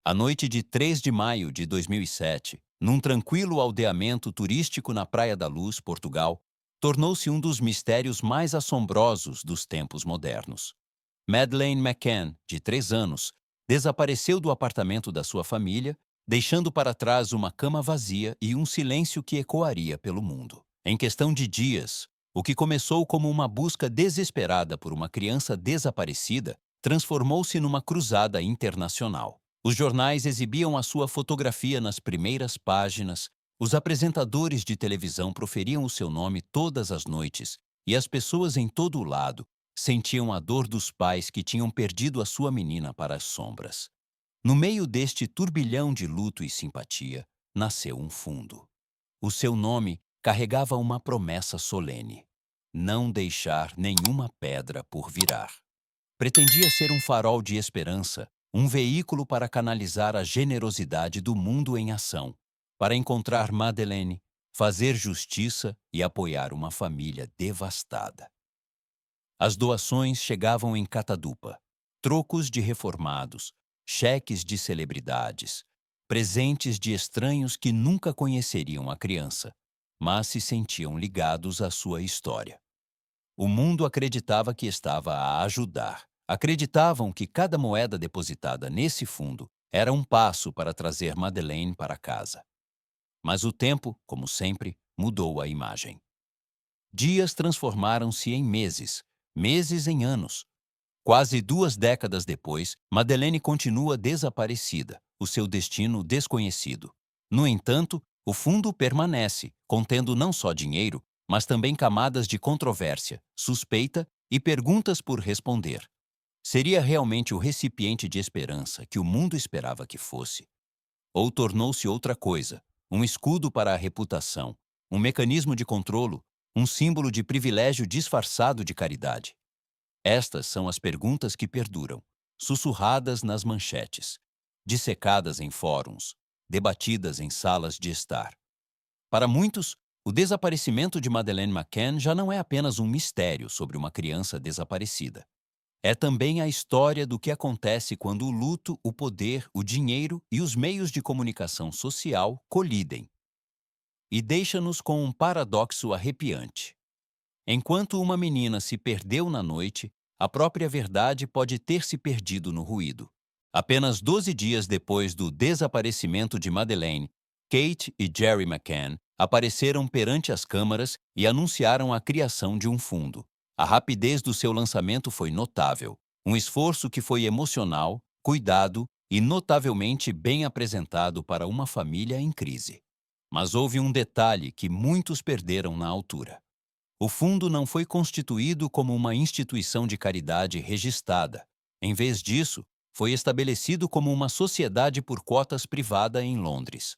A noite de 3 de maio de 2007, num tranquilo aldeamento turístico na Praia da Luz, Portugal, tornou-se um dos mistérios mais assombrosos dos tempos modernos. Madeleine McCann, de 3 anos, desapareceu do apartamento da sua família, deixando para trás uma cama vazia e um silêncio que ecoaria pelo mundo. Em questão de dias, o que começou como uma busca desesperada por uma criança desaparecida transformou-se numa cruzada internacional. Os jornais exibiam a sua fotografia nas primeiras páginas, os apresentadores de televisão proferiam o seu nome todas as noites e as pessoas em todo o lado sentiam a dor dos pais que tinham perdido a sua menina para as sombras. No meio deste turbilhão de luto e simpatia, nasceu um fundo. O seu nome carregava uma promessa solene: não deixar nenhuma pedra por virar. Pretendia ser um farol de esperança, um veículo para canalizar a generosidade do mundo em ação, para encontrar Madeleine, fazer justiça e apoiar uma família devastada. As doações chegavam em catadupa, trocos de reformados, cheques de celebridades, presentes de estranhos que nunca conheceriam a criança, mas se sentiam ligados à sua história. O mundo acreditava que estava a ajudar. Acreditavam que cada moeda depositada nesse fundo era um passo para trazer Madeleine para casa. Mas o tempo, como sempre, mudou a imagem. Dias transformaram-se em meses, meses em anos. Quase 2 décadas depois, Madeleine continua desaparecida, o seu destino desconhecido. No entanto, o fundo permanece, contendo não só dinheiro, mas também camadas de controvérsia, suspeita e perguntas por responder. Seria realmente o recipiente de esperança que o mundo esperava que fosse? Ou tornou-se outra coisa, um escudo para a reputação, um mecanismo de controlo, um símbolo de privilégio disfarçado de caridade? Estas são as perguntas que perduram, sussurradas nas manchetes, dissecadas em fóruns, debatidas em salas de estar. Para muitos, o desaparecimento de Madeleine McCann já não é apenas um mistério sobre uma criança desaparecida. É também a história do que acontece quando o luto, o poder, o dinheiro e os meios de comunicação social colidem. E deixa-nos com um paradoxo arrepiante. Enquanto uma menina se perdeu na noite, a própria verdade pode ter se perdido no ruído. Apenas 12 dias depois do desaparecimento de Madeleine, Kate e Jerry McCann apareceram perante as câmaras e anunciaram a criação de um fundo. A rapidez do seu lançamento foi notável, um esforço que foi emocional, cuidado e notavelmente bem apresentado para uma família em crise. Mas houve um detalhe que muitos perderam na altura. O fundo não foi constituído como uma instituição de caridade registrada. Em vez disso, foi estabelecido como uma sociedade por cotas privada em Londres.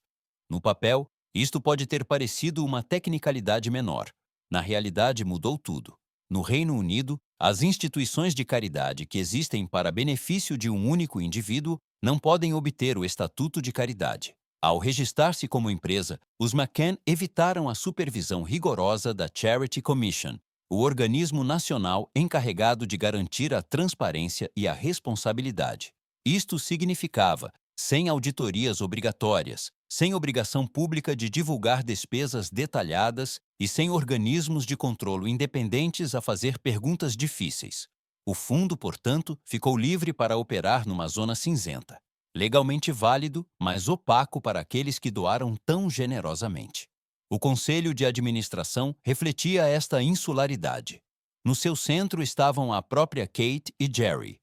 No papel, isto pode ter parecido uma tecnicalidade menor. Na realidade, mudou tudo. No Reino Unido, as instituições de caridade que existem para benefício de um único indivíduo não podem obter o estatuto de caridade. Ao registrar-se como empresa, os McCann evitaram a supervisão rigorosa da Charity Commission, o organismo nacional encarregado de garantir a transparência e a responsabilidade. Isto significava, sem auditorias obrigatórias, sem obrigação pública de divulgar despesas detalhadas e sem organismos de controlo independentes a fazer perguntas difíceis. O fundo, portanto, ficou livre para operar numa zona cinzenta. Legalmente válido, mas opaco para aqueles que doaram tão generosamente. O conselho de administração refletia esta insularidade. No seu centro estavam a própria Kate e Jerry.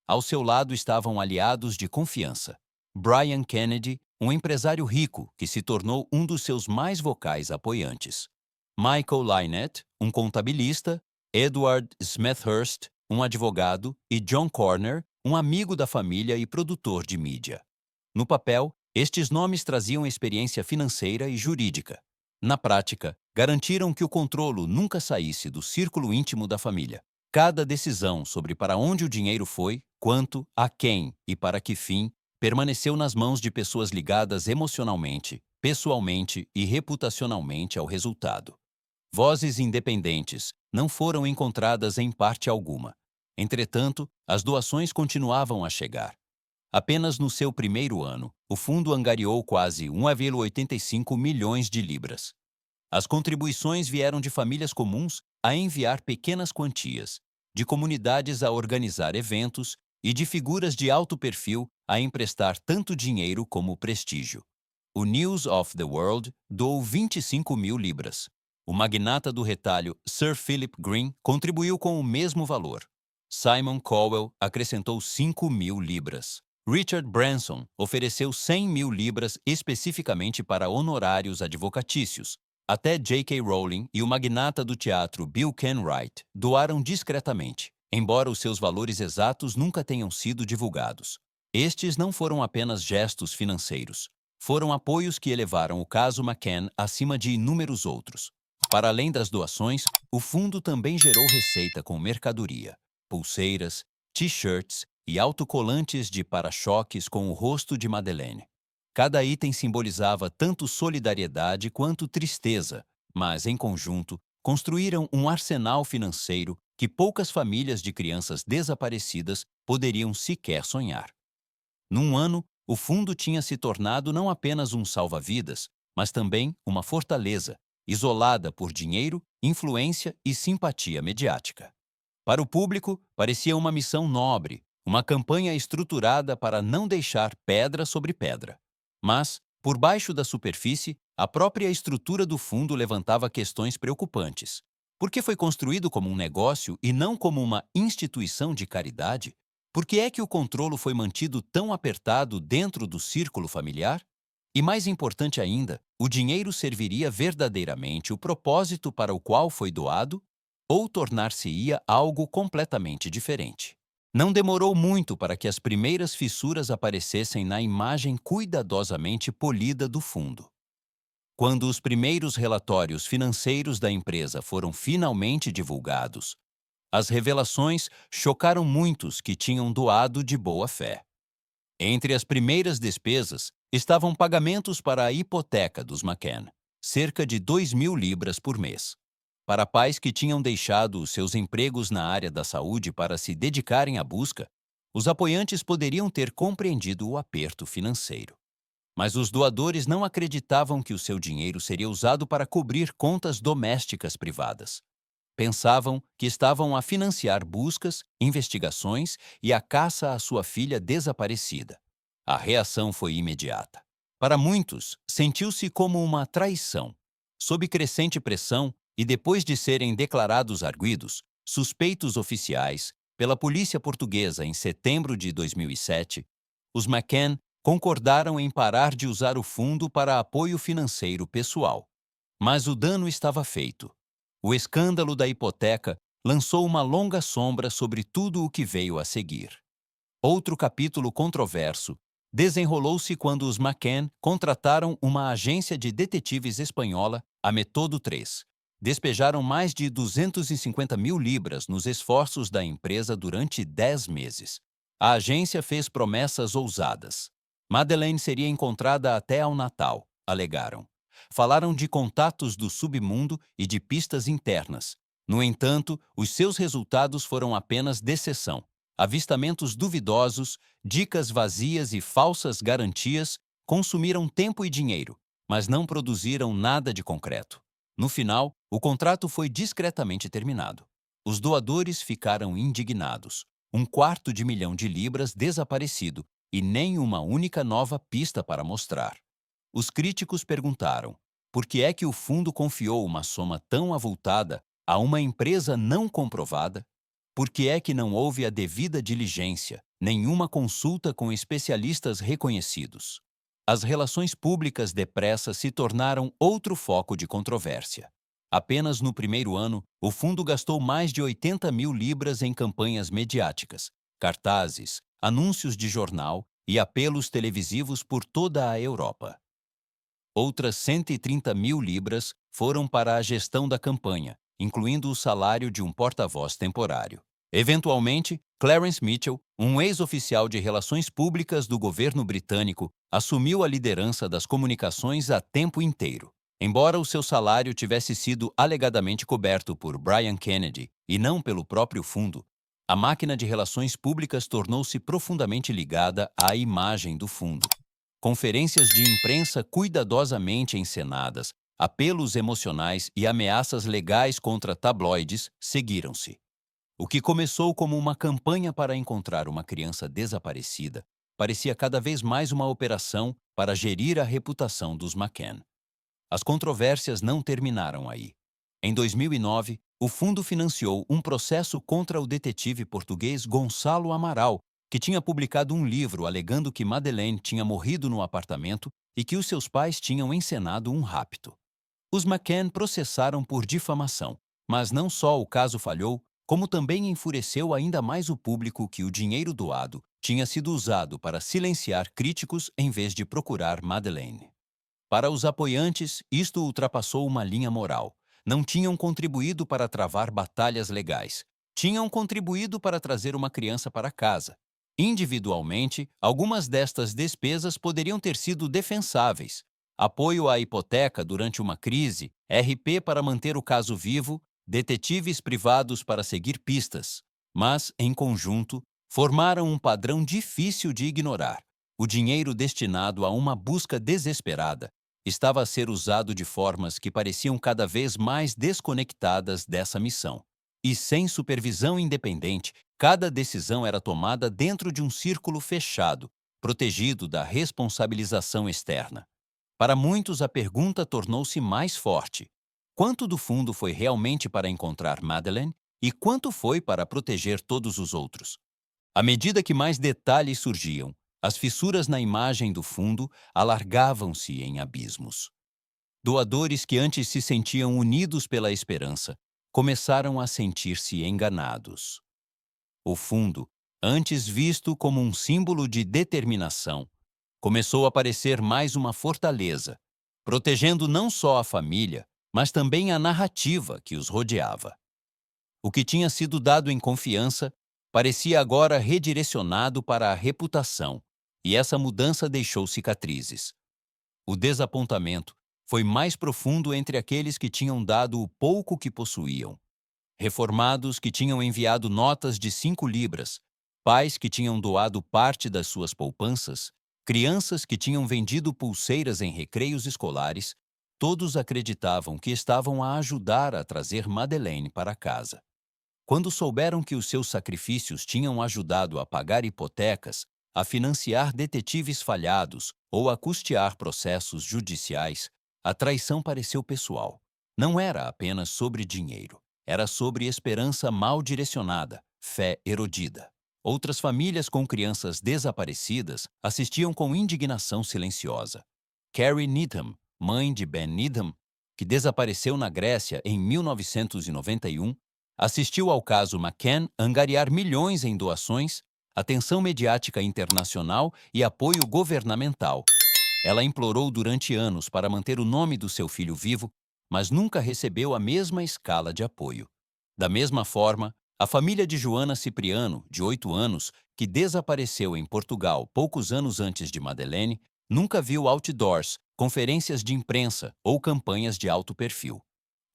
Ao seu lado estavam aliados de confiança. Brian Kennedy, um empresário rico que se tornou um dos seus mais vocais apoiantes. Michael Lynett, um contabilista, Edward Smethurst, um advogado, e John Corner, um amigo da família e produtor de mídia. No papel, estes nomes traziam experiência financeira e jurídica. Na prática, garantiram que o controlo nunca saísse do círculo íntimo da família. Cada decisão sobre para onde o dinheiro foi, quanto, a quem e para que fim, permaneceu nas mãos de pessoas ligadas emocionalmente, pessoalmente e reputacionalmente ao resultado. Vozes independentes não foram encontradas em parte alguma. Entretanto, as doações continuavam a chegar. Apenas no seu primeiro ano, o fundo angariou quase 1,85 milhões de libras. As contribuições vieram de famílias comuns a enviar pequenas quantias, de comunidades a organizar eventos e de figuras de alto perfil a emprestar tanto dinheiro como prestígio. O News of the World doou 25 mil libras. O magnata do retalho Sir Philip Green contribuiu com o mesmo valor. Simon Cowell acrescentou 5 mil libras. Richard Branson ofereceu 100 mil libras especificamente para honorários advocatícios. Até J.K. Rowling e o magnata do teatro Bill Kenwright doaram discretamente, embora os seus valores exatos nunca tenham sido divulgados. Estes não foram apenas gestos financeiros. Foram apoios que elevaram o caso McCann acima de inúmeros outros. Para além das doações, o fundo também gerou receita com mercadoria, pulseiras, t-shirts e autocolantes de para-choques com o rosto de Madeleine. Cada item simbolizava tanto solidariedade quanto tristeza, mas, em conjunto, construíram um arsenal financeiro que poucas famílias de crianças desaparecidas poderiam sequer sonhar. Num ano, o fundo tinha se tornado não apenas um salva-vidas, mas também uma fortaleza, isolada por dinheiro, influência e simpatia mediática. Para o público, parecia uma missão nobre, uma campanha estruturada para não deixar pedra sobre pedra. Mas, por baixo da superfície, a própria estrutura do fundo levantava questões preocupantes. Por que foi construído como um negócio e não como uma instituição de caridade? Por que é que o controle foi mantido tão apertado dentro do círculo familiar? E mais importante ainda, o dinheiro serviria verdadeiramente o propósito para o qual foi doado ou tornar-se-ia algo completamente diferente? Não demorou muito para que as primeiras fissuras aparecessem na imagem cuidadosamente polida do fundo. Quando os primeiros relatórios financeiros da empresa foram finalmente divulgados, as revelações chocaram muitos que tinham doado de boa fé. Entre as primeiras despesas estavam pagamentos para a hipoteca dos McCann, cerca de 2 mil libras por mês. Para pais que tinham deixado os seus empregos na área da saúde para se dedicarem à busca, os apoiantes poderiam ter compreendido o aperto financeiro. Mas os doadores não acreditavam que o seu dinheiro seria usado para cobrir contas domésticas privadas. Pensavam que estavam a financiar buscas, investigações e a caça à sua filha desaparecida. A reação foi imediata. Para muitos, sentiu-se como uma traição. Sob crescente pressão, e depois de serem declarados arguidos, suspeitos oficiais, pela polícia portuguesa em setembro de 2007, os McCann concordaram em parar de usar o fundo para apoio financeiro pessoal. Mas o dano estava feito. O escândalo da hipoteca lançou uma longa sombra sobre tudo o que veio a seguir. Outro capítulo controverso desenrolou-se quando os McCann contrataram uma agência de detetives espanhola, a Método 3. Despejaram mais de 250 mil libras nos esforços da empresa durante 10 meses. A agência fez promessas ousadas. Madeleine seria encontrada até ao Natal, alegaram. Falaram de contatos do submundo e de pistas internas. No entanto, os seus resultados foram apenas deceção. Avistamentos duvidosos, dicas vazias e falsas garantias consumiram tempo e dinheiro, mas não produziram nada de concreto. No final, o contrato foi discretamente terminado. Os doadores ficaram indignados. 250 mil de libras desaparecido e nem uma única nova pista para mostrar. Os críticos perguntaram: por que é que o fundo confiou uma soma tão avultada a uma empresa não comprovada? Por que é que não houve a devida diligência, nenhuma consulta com especialistas reconhecidos? As relações públicas depressa se tornaram outro foco de controvérsia. Apenas no primeiro ano, o fundo gastou mais de 80 mil libras em campanhas mediáticas, cartazes, anúncios de jornal e apelos televisivos por toda a Europa. Outras 130 mil libras foram para a gestão da campanha, incluindo o salário de um porta-voz temporário. Eventualmente, Clarence Mitchell, um ex-oficial de relações públicas do governo britânico, assumiu a liderança das comunicações a tempo inteiro. Embora o seu salário tivesse sido alegadamente coberto por Brian Kennedy e não pelo próprio fundo, A máquina de relações públicas tornou-se profundamente ligada à imagem do fundo. Conferências de imprensa cuidadosamente encenadas, apelos emocionais e ameaças legais contra tabloides seguiram-se. O que começou como uma campanha para encontrar uma criança desaparecida parecia cada vez mais uma operação para gerir a reputação dos McCann. As controvérsias não terminaram aí. Em 2009, o fundo financiou um processo contra o detetive português Gonçalo Amaral, que tinha publicado um livro alegando que Madeleine tinha morrido no apartamento e que os seus pais tinham encenado um rapto. Os McCann processaram por difamação, mas não só o caso falhou, como também enfureceu ainda mais o público que o dinheiro doado tinha sido usado para silenciar críticos em vez de procurar Madeleine. Para os apoiantes, isto ultrapassou uma linha moral. Não tinham contribuído para travar batalhas legais. Tinham contribuído para trazer uma criança para casa. Individualmente, algumas destas despesas poderiam ter sido defensáveis. Apoio à hipoteca durante uma crise, RP para manter o caso vivo, detetives privados para seguir pistas. Mas, em conjunto, formaram um padrão difícil de ignorar. O dinheiro destinado a uma busca desesperada estava a ser usado de formas que pareciam cada vez mais desconectadas dessa missão. E sem supervisão independente, cada decisão era tomada dentro de um círculo fechado, protegido da responsabilização externa. Para muitos, a pergunta tornou-se mais forte. Quanto do fundo foi realmente para encontrar Madeleine e quanto foi para proteger todos os outros? À medida que mais detalhes surgiam, as fissuras na imagem do fundo alargavam-se em abismos. Doadores que antes se sentiam unidos pela esperança começaram a sentir-se enganados. O fundo, antes visto como um símbolo de determinação, começou a parecer mais uma fortaleza, protegendo não só a família, mas também a narrativa que os rodeava. O que tinha sido dado em confiança parecia agora redirecionado para a reputação, e essa mudança deixou cicatrizes. O desapontamento foi mais profundo entre aqueles que tinham dado o pouco que possuíam. Reformados que tinham enviado notas de 5 libras, pais que tinham doado parte das suas poupanças, crianças que tinham vendido pulseiras em recreios escolares, todos acreditavam que estavam a ajudar a trazer Madeleine para casa. Quando souberam que os seus sacrifícios tinham ajudado a pagar hipotecas, a financiar detetives falhados ou a custear processos judiciais, a traição pareceu pessoal. Não era apenas sobre dinheiro. Era sobre esperança mal direcionada, fé erodida. Outras famílias com crianças desaparecidas assistiam com indignação silenciosa. Carrie Needham, mãe de Ben Needham, que desapareceu na Grécia em 1991, assistiu ao caso McCann angariar milhões em doações, atenção mediática internacional e apoio governamental. Ela implorou durante anos para manter o nome do seu filho vivo, mas nunca recebeu a mesma escala de apoio. Da mesma forma, a família de Joana Cipriano, de 8 anos, que desapareceu em Portugal poucos anos antes de Madeleine, nunca viu outdoors, conferências de imprensa ou campanhas de alto perfil.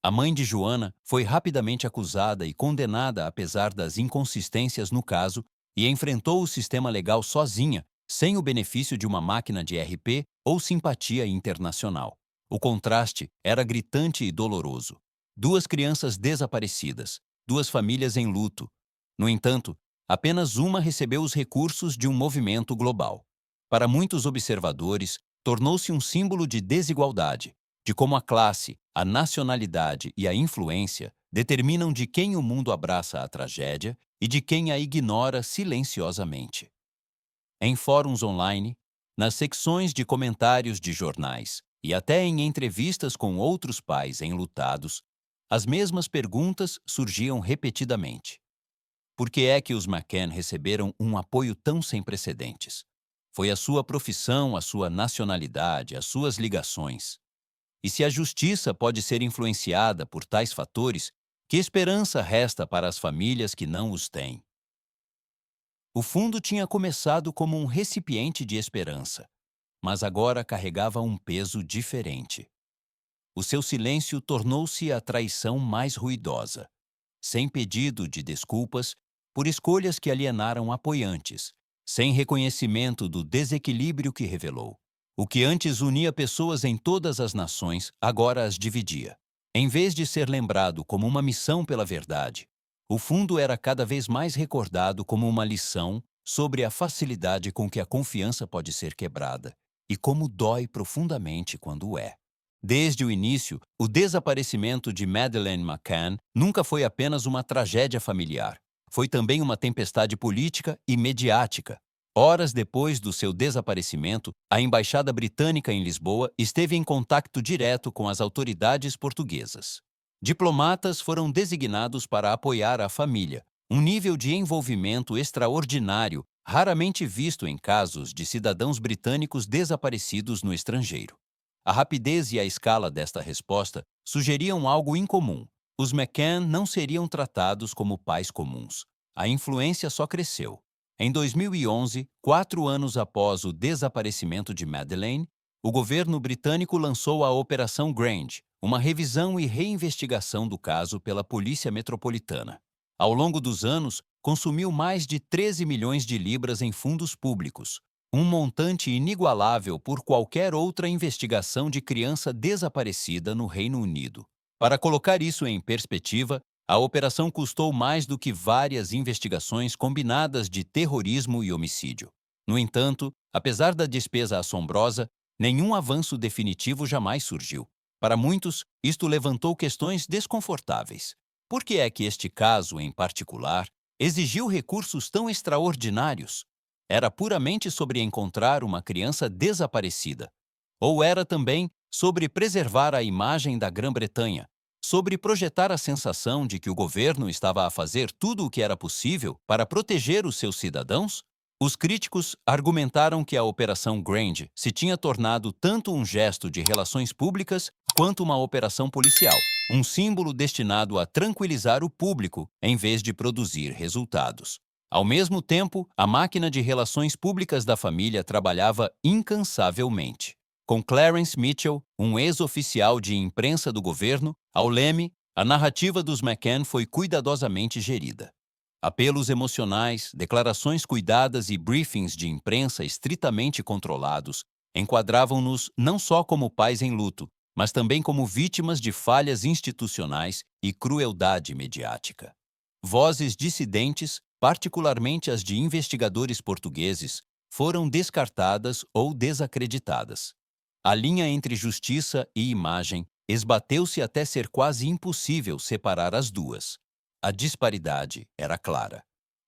A mãe de Joana foi rapidamente acusada e condenada apesar das inconsistências no caso e enfrentou o sistema legal sozinha, sem o benefício de uma máquina de RP ou simpatia internacional. O contraste era gritante e doloroso. 2 crianças desaparecidas, 2 famílias em luto. No entanto, apenas uma recebeu os recursos de um movimento global. Para muitos observadores, tornou-se um símbolo de desigualdade, de como a classe, a nacionalidade e a influência determinam de quem o mundo abraça a tragédia e de quem a ignora silenciosamente. Em fóruns online, nas secções de comentários de jornais e até em entrevistas com outros pais enlutados, as mesmas perguntas surgiam repetidamente. Por que é que os McCann receberam um apoio tão sem precedentes? Foi a sua profissão, a sua nacionalidade, as suas ligações. E se a justiça pode ser influenciada por tais fatores, que esperança resta para as famílias que não os têm? O fundo tinha começado como um recipiente de esperança, mas agora carregava um peso diferente. O seu silêncio tornou-se a traição mais ruidosa. Sem pedido de desculpas, por escolhas que alienaram apoiantes, sem reconhecimento do desequilíbrio que revelou. O que antes unia pessoas em todas as nações, agora as dividia. Em vez de ser lembrado como uma missão pela verdade, o fundo era cada vez mais recordado como uma lição sobre a facilidade com que a confiança pode ser quebrada e como dói profundamente quando o é. Desde o início, o desaparecimento de Madeleine McCann nunca foi apenas uma tragédia familiar. Foi também uma tempestade política e mediática. Horas depois do seu desaparecimento, a Embaixada Britânica em Lisboa esteve em contato direto com as autoridades portuguesas. Diplomatas foram designados para apoiar a família, um nível de envolvimento extraordinário, raramente visto em casos de cidadãos britânicos desaparecidos no estrangeiro. A rapidez e a escala desta resposta sugeriam algo incomum. Os McCann não seriam tratados como pais comuns. A influência só cresceu. Em 2011, 4 anos após o desaparecimento de Madeleine, o governo britânico lançou a Operação Grange, uma revisão e reinvestigação do caso pela Polícia Metropolitana. Ao longo dos anos, consumiu mais de 13 milhões de libras em fundos públicos, um montante inigualável por qualquer outra investigação de criança desaparecida no Reino Unido. Para colocar isso em perspectiva, a operação custou mais do que várias investigações combinadas de terrorismo e homicídio. No entanto, apesar da despesa assombrosa, nenhum avanço definitivo jamais surgiu. Para muitos, isto levantou questões desconfortáveis. Por que é que este caso, em particular, exigiu recursos tão extraordinários? Era puramente sobre encontrar uma criança desaparecida? Ou era também sobre preservar a imagem da Grã-Bretanha, sobre projetar a sensação de que o governo estava a fazer tudo o que era possível para proteger os seus cidadãos? Os críticos argumentaram que a Operação Grange se tinha tornado tanto um gesto de relações públicas quanto uma operação policial, um símbolo destinado a tranquilizar o público em vez de produzir resultados. Ao mesmo tempo, a máquina de relações públicas da família trabalhava incansavelmente. Com Clarence Mitchell, um ex-oficial de imprensa do governo, ao leme, a narrativa dos McCann foi cuidadosamente gerida. Apelos emocionais, declarações cuidadas e briefings de imprensa estritamente controlados enquadravam-nos não só como pais em luto, mas também como vítimas de falhas institucionais e crueldade mediática. Vozes dissidentes, particularmente as de investigadores portugueses, foram descartadas ou desacreditadas. A linha entre justiça e imagem esbateu-se até ser quase impossível separar as duas. A disparidade era clara.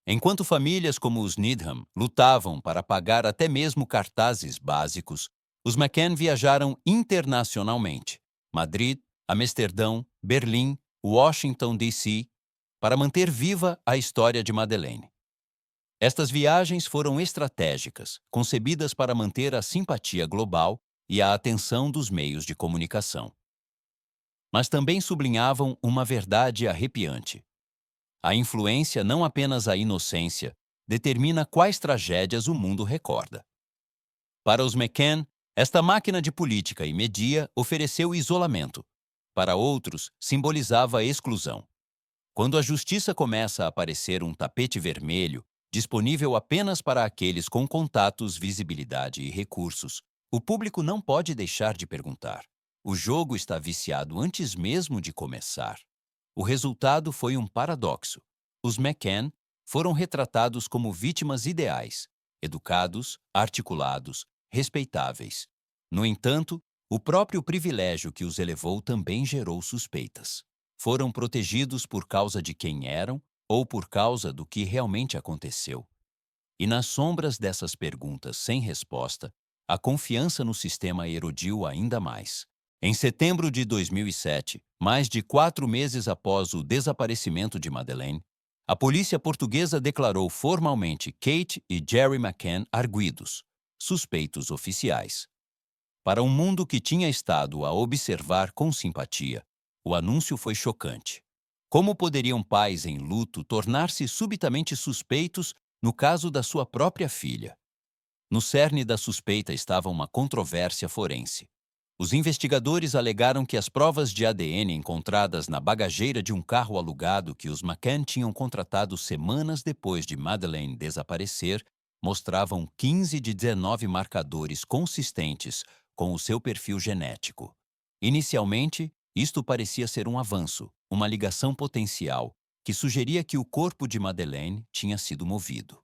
Enquanto famílias como os Needham lutavam para pagar até mesmo cartazes básicos, os McCann viajaram internacionalmente. Madrid, Amsterdão, Berlim, Washington, D.C., para manter viva a história de Madeleine. Estas viagens foram estratégicas, concebidas para manter a simpatia global e a atenção dos meios de comunicação. Mas também sublinhavam uma verdade arrepiante. A influência, não apenas a inocência, determina quais tragédias o mundo recorda. Para os McCann, esta máquina de política e media ofereceu isolamento. Para outros, simbolizava a exclusão. Quando a justiça começa a parecer um tapete vermelho, disponível apenas para aqueles com contatos, visibilidade e recursos, o público não pode deixar de perguntar. O jogo está viciado antes mesmo de começar. O resultado foi um paradoxo. Os McCann foram retratados como vítimas ideais, educados, articulados, respeitáveis. No entanto, o próprio privilégio que os elevou também gerou suspeitas. Foram protegidos por causa de quem eram ou por causa do que realmente aconteceu? E nas sombras dessas perguntas sem resposta, a confiança no sistema erodiu ainda mais. Em setembro de 2007, mais de 4 meses após o desaparecimento de Madeleine, a polícia portuguesa declarou formalmente Kate e Gerry McCann arguidos, suspeitos oficiais. Para um mundo que tinha estado a observar com simpatia, o anúncio foi chocante. Como poderiam pais em luto tornar-se subitamente suspeitos no caso da sua própria filha? No cerne da suspeita estava uma controvérsia forense. Os investigadores alegaram que as provas de ADN encontradas na bagageira de um carro alugado que os McCann tinham contratado semanas depois de Madeleine desaparecer mostravam 15 de 19 marcadores consistentes com o seu perfil genético. Inicialmente, isto parecia ser um avanço, uma ligação potencial, que sugeria que o corpo de Madeleine tinha sido movido.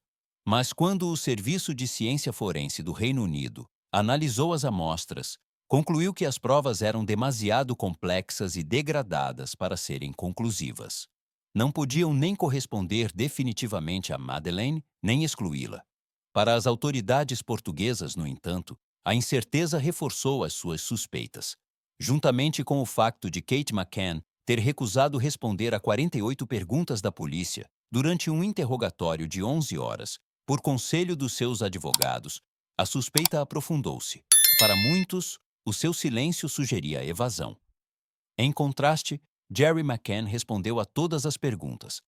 Mas quando o Serviço de Ciência Forense do Reino Unido analisou as amostras, concluiu que as provas eram demasiado complexas e degradadas para serem conclusivas. Não podiam nem corresponder definitivamente a Madeleine, nem excluí-la. Para as autoridades portuguesas, no entanto, a incerteza reforçou as suas suspeitas. Juntamente com o facto de Kate McCann ter recusado responder a 48 perguntas da polícia durante um interrogatório de 11 horas, por conselho dos seus advogados, a suspeita aprofundou-se. Para muitos, o seu silêncio sugeria evasão. Em contraste, Jerry McCann respondeu a todas as perguntas.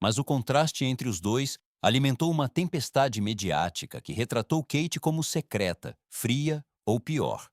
Mas o contraste entre os dois alimentou uma tempestade mediática que retratou Kate como secreta, fria ou pior.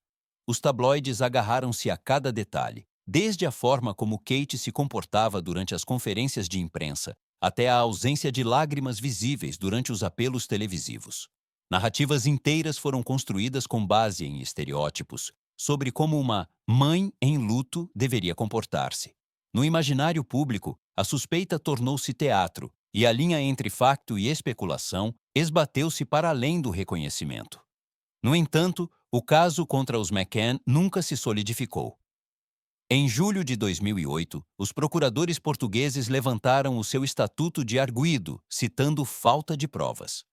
Os tabloides agarraram-se a cada detalhe, desde a forma como Kate se comportava durante as conferências de imprensa, até a ausência de lágrimas visíveis durante os apelos televisivos. Narrativas inteiras foram construídas com base em estereótipos sobre como uma mãe em luto deveria comportar-se. No imaginário público, a suspeita tornou-se teatro e a linha entre facto e especulação esbateu-se para além do reconhecimento. No entanto, o caso contra os McCann nunca se solidificou. Em julho de 2008, os procuradores portugueses levantaram o seu estatuto de arguido, citando falta de provas.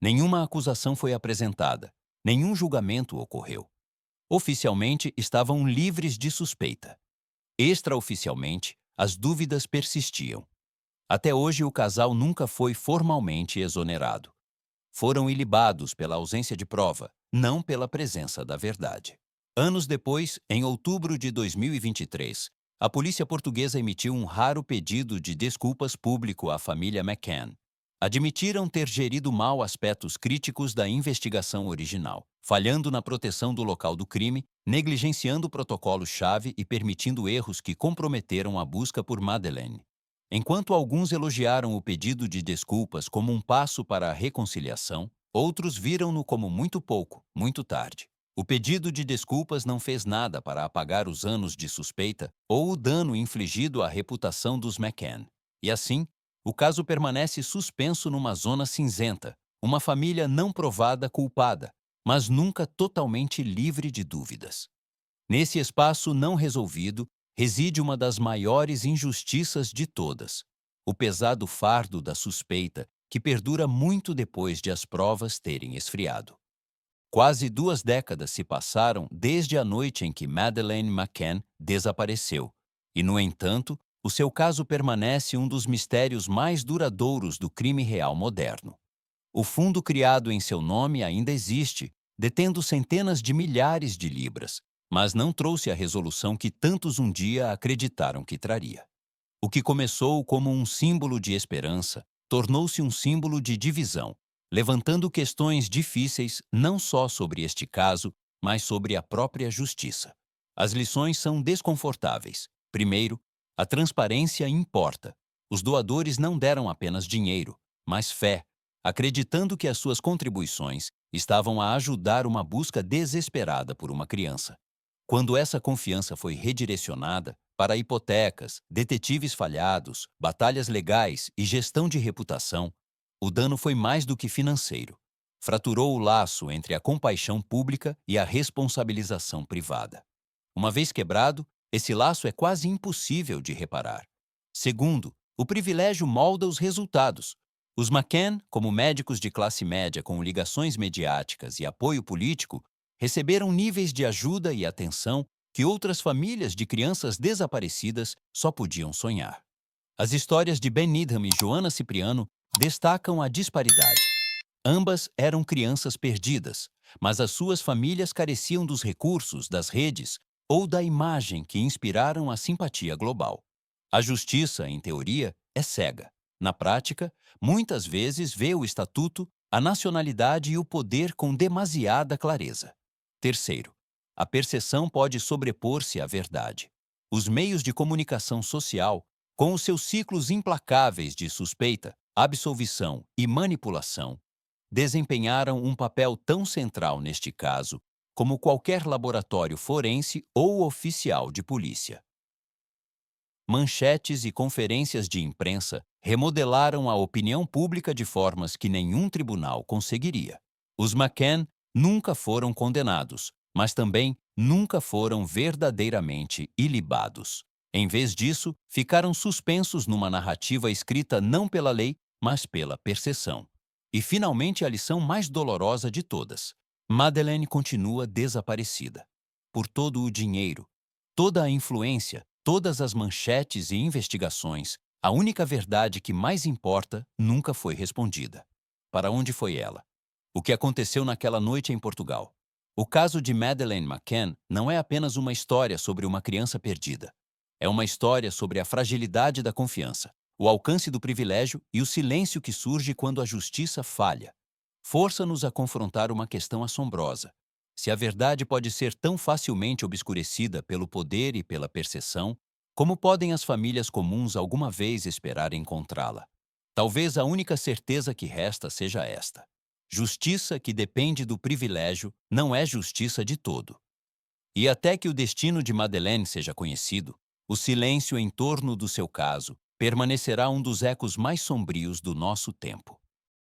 Nenhuma acusação foi apresentada, nenhum julgamento ocorreu. Oficialmente, estavam livres de suspeita. Extraoficialmente, as dúvidas persistiam. Até hoje, o casal nunca foi formalmente exonerado. Foram ilibados pela ausência de prova, não pela presença da verdade. Anos depois, em outubro de 2023, a polícia portuguesa emitiu um raro pedido de desculpas público à família McCann. Admitiram ter gerido mal aspectos críticos da investigação original, falhando na proteção do local do crime, negligenciando o protocolo-chave e permitindo erros que comprometeram a busca por Madeleine. Enquanto alguns elogiaram o pedido de desculpas como um passo para a reconciliação, outros viram-no como muito pouco, muito tarde. O pedido de desculpas não fez nada para apagar os anos de suspeita ou o dano infligido à reputação dos McCann. E assim, o caso permanece suspenso numa zona cinzenta, uma família não provada culpada, mas nunca totalmente livre de dúvidas. Nesse espaço não resolvido, reside uma das maiores injustiças de todas: o pesado fardo da suspeita, que perdura muito depois de as provas terem esfriado. Quase 2 décadas se passaram desde a noite em que Madeleine McCann desapareceu, e, no entanto, o seu caso permanece um dos mistérios mais duradouros do crime real moderno. O fundo criado em seu nome ainda existe, detendo centenas de milhares de libras, mas não trouxe a resolução que tantos um dia acreditaram que traria. O que começou como um símbolo de esperança tornou-se um símbolo de divisão, levantando questões difíceis não só sobre este caso, mas sobre a própria justiça. As lições são desconfortáveis. Primeiro, a transparência importa. Os doadores não deram apenas dinheiro, mas fé, acreditando que as suas contribuições estavam a ajudar uma busca desesperada por uma criança. Quando essa confiança foi redirecionada para hipotecas, detetives falhados, batalhas legais e gestão de reputação, o dano foi mais do que financeiro. Fraturou o laço entre a compaixão pública e a responsabilização privada. Uma vez quebrado, esse laço é quase impossível de reparar. Segundo, o privilégio molda os resultados. Os McCann, como médicos de classe média com ligações mediáticas e apoio político, receberam níveis de ajuda e atenção que outras famílias de crianças desaparecidas só podiam sonhar. As histórias de Ben Needham e Joana Cipriano destacam a disparidade. Ambas eram crianças perdidas, mas as suas famílias careciam dos recursos, das redes ou da imagem que inspiraram a simpatia global. A justiça, em teoria, é cega. Na prática, muitas vezes vê o estatuto, a nacionalidade e o poder com demasiada clareza. Terceiro, a percepção pode sobrepor-se à verdade. Os meios de comunicação social, com os seus ciclos implacáveis de suspeita, absolvição e manipulação, desempenharam um papel tão central neste caso como qualquer laboratório forense ou oficial de polícia. Manchetes e conferências de imprensa remodelaram a opinião pública de formas que nenhum tribunal conseguiria. Os McCann nunca foram condenados, mas também nunca foram verdadeiramente ilibados. Em vez disso, ficaram suspensos numa narrativa escrita não pela lei, mas pela percepção. E finalmente a lição mais dolorosa de todas. Madeleine continua desaparecida. Por todo o dinheiro, toda a influência, todas as manchetes e investigações, a única verdade que mais importa nunca foi respondida. Para onde foi ela? O que aconteceu naquela noite em Portugal? O caso de Madeleine McCann não é apenas uma história sobre uma criança perdida. É uma história sobre a fragilidade da confiança, o alcance do privilégio e o silêncio que surge quando a justiça falha. Força-nos a confrontar uma questão assombrosa. Se a verdade pode ser tão facilmente obscurecida pelo poder e pela percepção, como podem as famílias comuns alguma vez esperar encontrá-la? Talvez a única certeza que resta seja esta: justiça que depende do privilégio não é justiça de todo. E até que o destino de Madeleine seja conhecido, o silêncio em torno do seu caso permanecerá um dos ecos mais sombrios do nosso tempo.